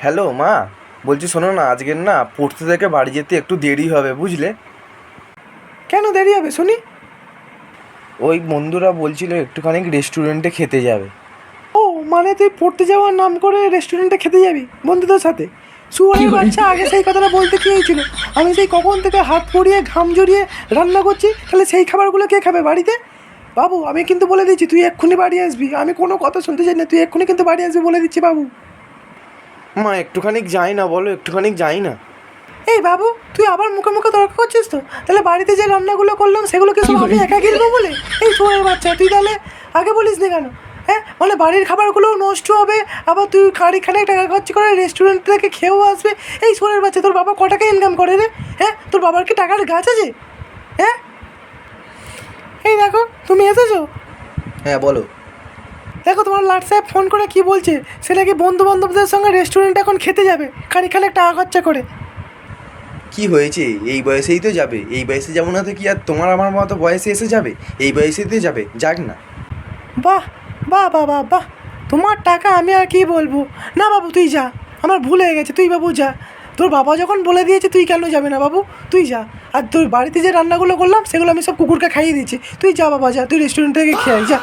Hello মা, বলছি শোনো না, আজকের না পড়তে থেকে বাড়ি যেতে একটু দেরি হবে, বুঝলে? কেন দেরি হবে শুনি? ওই বন্ধুরা বলছিল একটুখানি রেস্টুরেন্টে খেতে যাবে। ও মানে তুই পড়তে যাওয়ার নাম করে রেস্টুরেন্টে খেতে যাবি বন্ধুদের সাথে? শুয়ারের বাচ্চা, আগে সেই কথাটা বলতে কি হয়েছিল? আমি সেই কখন থেকে হাত পড়িয়ে ঘাম জড়িয়ে রান্না করছি, তাহলে সেই খাবারগুলো কে খাবে বাড়িতে? বাবু আমি কিন্তু বলে দিচ্ছি, তুই এক্ষুনি বাড়ি আসবি। আমি কোনো কথা শুনতে চাই না, তুই এক্ষুনি কিন্তু বাড়ি আসবি বলে দিচ্ছি বাবু। মা একটুখানি যাই না, বলো একটুখানি যাই না। এই বাবু, তুই আবার মুখে মুখে তর্ক করছিস তো? তাহলে বাড়িতে যে রান্নাগুলো করলাম সেগুলো কি সব আমি একা গিলবো বলে? এই শুয়ারের বাচ্চা, তুই তাহলে আগে বলিস নি কেন? হ্যাঁ, মানে বাড়ির খাবারগুলোও নষ্ট হবে, আবার তুই খানিক টাকা খরচ করে রেস্টুরেন্ট থেকে খেয়েও আসবে। এই শুয়ারের বাচ্চা, তোর বাবা ক টাকা ইনকাম করে রে? হ্যাঁ, তোর বাবার কি টাকার গাছ আছে? হ্যাঁ, এই দেখো তুমি এসেছো। হ্যাঁ বলো। দেখো তোমার লাট সাহেব ফোন করে কি বলছে, সে নাকি বন্ধু বান্ধবদের সঙ্গে রেস্টুরেন্টে এখন খেতে যাবে খানিক টাকা খরচা করে। কি হয়েছে? এই বয়সেই তো যাবে, এই বয়সে যাবো না তো কি আর তোমার আমার মতো বয়সে এসে যাবে? এই বয়সেই তো যাবে, যাক না। বাহ বাহ বাহ বাহ বাহ, তোমার টাকা, আমি আর কি বলবো। না বাবু তুই যা, আমার ভুল হয়ে গেছে, তুই বাবু যা। তোর বাবা যখন বলে দিয়েছে তুই কেন যাবে না বাবু, তুই যা। আর তোর বাড়িতে যে রান্নাগুলো করলাম সেগুলো আমি সব কুকুরকে খাইয়ে দিচ্ছি, তুই যা বাবা যা, তুই রেস্টুরেন্ট থেকে খেয়ে আয়, যা।